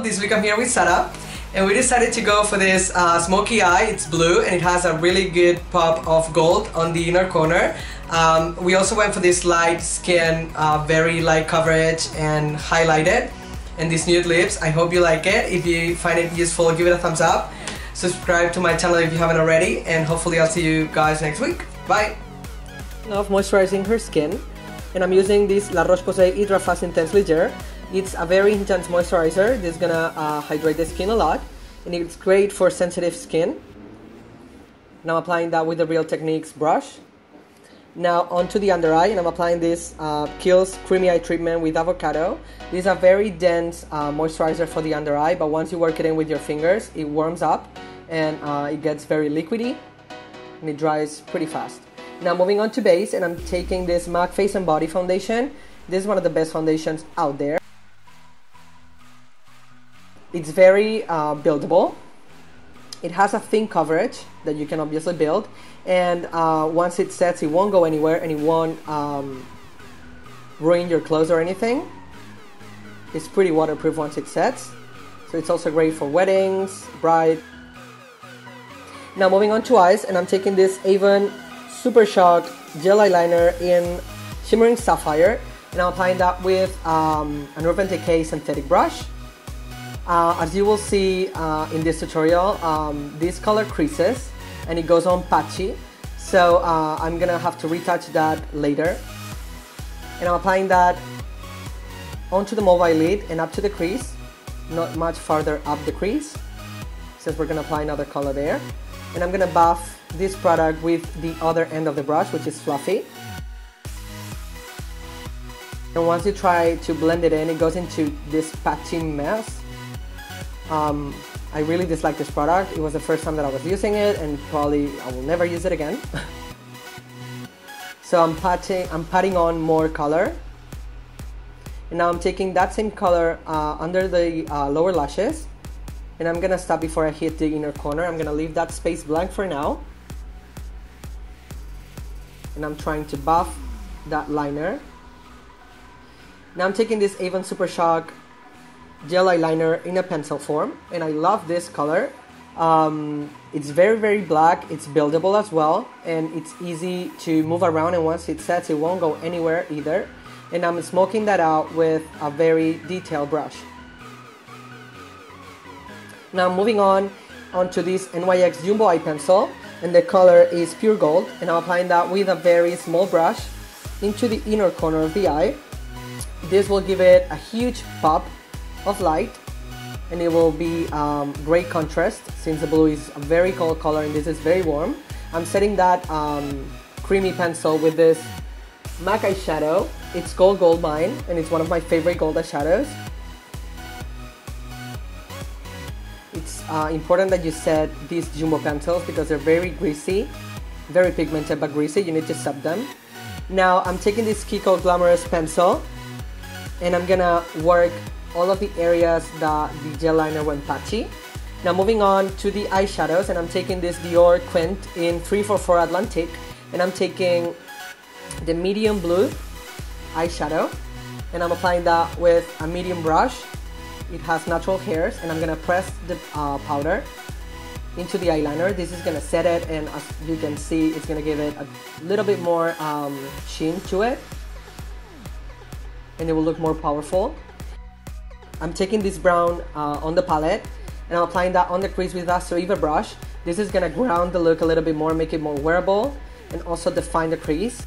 this week I'm here with Sarah, and we decided to go for this smoky eye. It's blue and it has a really good pop of gold on the inner corner. We also went for this light skin, very light coverage and highlighted, and these nude lips. I hope you like it. If you find it useful, give it a thumbs up. Subscribe to my channel if you haven't already, and hopefully I'll see you guys next week. Bye! Of moisturizing her skin, and I'm using this La Roche-Posay Hydraphase Intense Ligere. It's a very intense moisturizer. This is gonna hydrate the skin a lot, and it's great for sensitive skin. Now I'm applying that with the Real Techniques brush. Now onto the under eye, and I'm applying this Kiehls Creamy eye treatment with avocado. This is a very dense moisturizer for the under eye, but once you work it in with your fingers, it warms up and it gets very liquidy and it dries pretty fast. Now moving on to base, and I'm taking this MAC Face and Body Foundation. This is one of the best foundations out there. It's very buildable. It has a thin coverage that you can obviously build, and once it sets, it won't go anywhere and it won't ruin your clothes or anything. It's pretty waterproof once it sets, so it's also great for weddings, bride. Now moving on to eyes, and I'm taking this Avon Supershock gel eyeliner in shimmering Saphire, and I'm applying that with an Urban Decay synthetic brush. As you will see in this tutorial, this color creases and it goes on patchy, so I'm gonna have to retouch that later. And I'm applying that onto the mobile lid and up to the crease, not much farther up the crease, since we're gonna apply another color there. And I'm gonna buff this product with the other end of the brush, which is fluffy. And once you try to blend it in, it goes into this patchy mess. I really dislike this product. It was the first time that I was using it, and probably I will never use it again. So I'm patting on more color. And now I'm taking that same color under the lower lashes, and I'm gonna stop before I hit the inner corner. I'm gonna leave that space blank for now. And I'm trying to buff that liner. Now I'm taking this Avon Supershock gel eyeliner in a pencil form, and I love this color. It's very black, it's buildable as well, and it's easy to move around, and once it sets, it won't go anywhere either. And I'm smoking that out with a very detailed brush. Now moving on onto this NYX Jumbo Eye pencil, and the color is pure gold, and I'm applying that with a very small brush into the inner corner of the eye. This will give it a huge pop of light, and it will be great contrast since the blue is a very cold color and this is very warm. I'm setting that creamy pencil with this MAC eyeshadow. It's called Goldmine, and it's one of my favorite gold eyeshadows. It's important that you set these jumbo pencils because they're very greasy, very pigmented but greasy. You need to set them. Now I'm taking this KIKO Glamourous pencil, and I'm gonna work all of the areas that the gel liner went patchy. Now moving on to the eyeshadows, and I'm taking this Dior Quint in 344 Atlantique, and I'm taking the medium blue eyeshadow, and I'm applying that with a medium brush. It has natural hairs, and I'm gonna press the powder into the eyeliner. This is gonna set it, and as you can see, it's gonna give it a little bit more sheen to it, and it will look more powerful. I'm taking this brown on the palette, and I'm applying that on the crease with a Saphire brush. This is gonna ground the look a little bit more, make it more wearable, and also define the crease.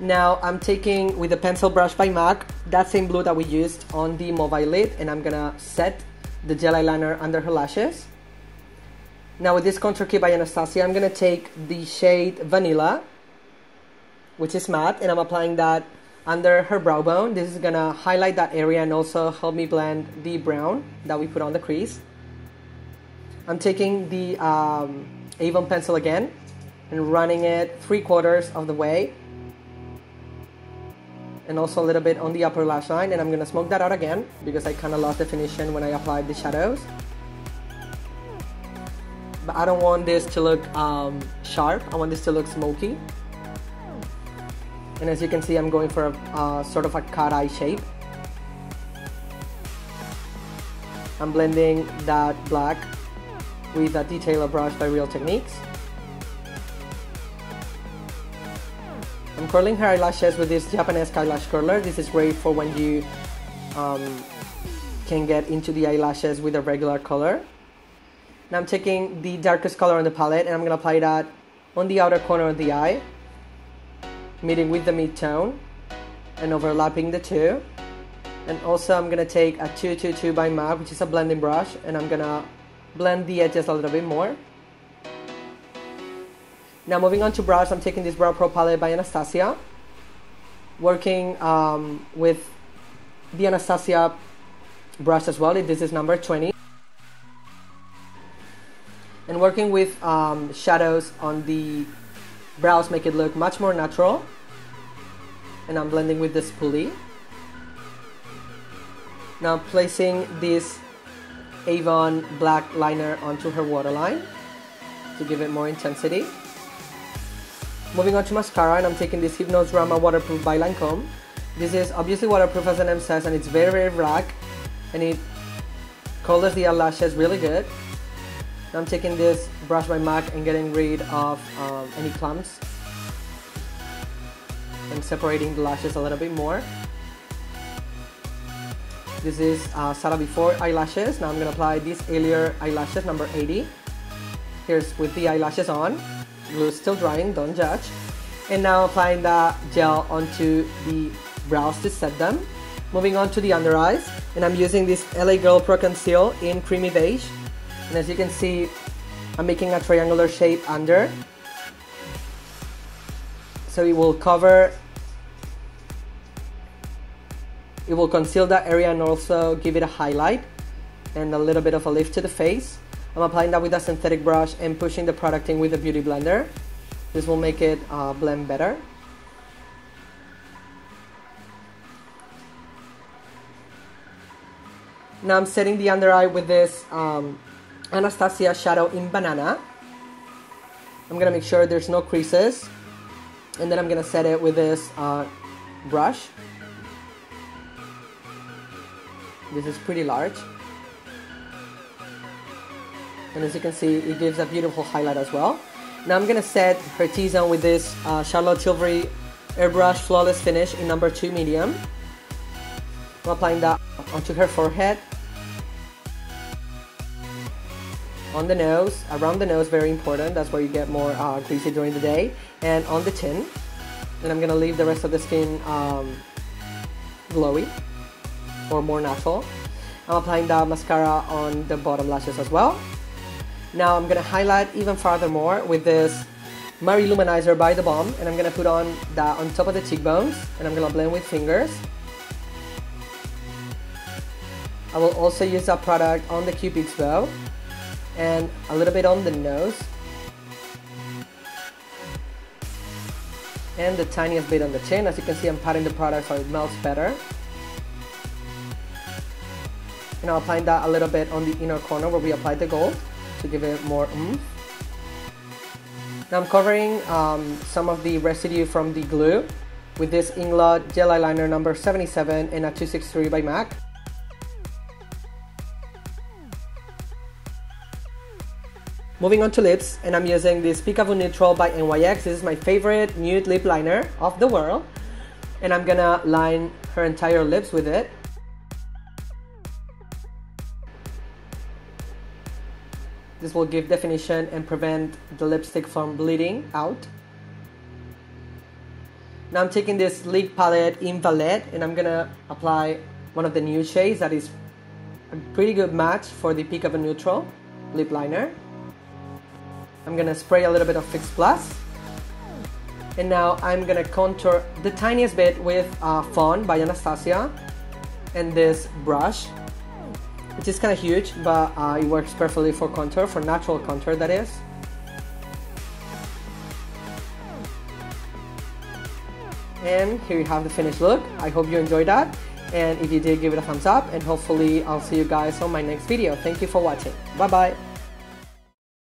Now I'm taking, with the pencil brush by MAC, that same blue that we used on the mobile lid, and I'm gonna set the gel eyeliner under her lashes. Now with this contour kit by Anastasia, I'm gonna take the shade Vanilla, which is matte, and I'm applying that under her brow bone. This is gonna highlight that area and also help me blend the brown that we put on the crease. I'm taking the Avon pencil again and running it 3/4 of the way, and also a little bit on the upper lash line, and I'm gonna smoke that out again because I kind of lost definition when I applied the shadows. But I don't want this to look sharp, I want this to look smoky. And as you can see, I'm going for a sort of a cat eye shape. I'm blending that black with a detailer brush by Real Techniques. I'm curling her eyelashes with this Japanese eyelash curler. This is great for when you can get into the eyelashes with a regular color. Now I'm taking the darkest color on the palette and I'm going to apply that on the outer corner of the eye, meeting with the mid-tone and overlapping the two. And also I'm going to take a 222 by MAC, which is a blending brush, and I'm going to blend the edges a little bit more. Now moving on to brows, I'm taking this Brow Pro palette by Anastasia, working with the Anastasia brush as well. This is number 20. And working with shadows on the brows make it look much more natural. And I'm blending with the spoolie. Now placing this Avon black liner onto her waterline to give it more intensity. Moving on to mascara, and I'm taking this Hypnose Drama Waterproof by Lancome. This is obviously waterproof as the name says, and it's very, very black, and it colors the eyelashes really good. Now I'm taking this brush by MAC and getting rid of any clumps and separating the lashes a little bit more. This is Sarah Before eyelashes. Now I'm going to apply these Allier eyelashes, number 80. Here's with the eyelashes on. Glue is still drying, don't judge. And now applying the gel onto the brows to set them. Moving on to the under eyes. And I'm using this LA Girl Pro Conceal in Creamy Beige. And as you can see, I'm making a triangular shape under. So it will cover, it will conceal that area and also give it a highlight and a little bit of a lift to the face. I'm applying that with a synthetic brush and pushing the product in with a beauty blender. This will make it blend better. Now I'm setting the under eye with this Anastasia shadow in Banana. I'm gonna make sure there's no creases, and then I'm gonna set it with this brush. This is pretty large, and as you can see, it gives a beautiful highlight as well. Now I'm gonna set her T-zone with this Charlotte Tilbury Airbrush Flawless Finish in number 2 medium. I'm applying that onto her forehead, on the nose, around the nose, very important, that's where you get more greasy during the day, and on the chin. And I'm gonna leave the rest of the skin glowy or more natural. I'm applying the mascara on the bottom lashes as well. Now I'm gonna highlight even further more with this Marie Luminizer by The Balm, and I'm gonna put on that on top of the cheekbones, and I'm gonna blend with fingers. I will also use that product on the Cupid's bow and a little bit on the nose and the tiniest bit on the chin. As you can see, I'm patting the product so it melts better. And I'll apply that a little bit on the inner corner where we applied the gold to give it more oomph. Now I'm covering some of the residue from the glue with this Inglot Gel Eyeliner number 77 and a 263 by MAC. Moving on to lips, and I'm using this Peekaboo Neutral by NYX. This is my favorite nude lip liner of the world, and I'm gonna line her entire lips with it. This will give definition and prevent the lipstick from bleeding out. Now I'm taking this League palette in Valette, and I'm gonna apply one of the nude shades that is a pretty good match for the Peekaboo Neutral lip liner. I'm gonna spray a little bit of Fix Plus, and now I'm gonna contour the tiniest bit with Fawn by Anastasia and this brush, which is kind of huge, but it works perfectly for contour, for natural contour that is. And here you have the finished look. I hope you enjoyed that, and if you did, give it a thumbs up, and hopefully I'll see you guys on my next video. Thank you for watching. Bye bye.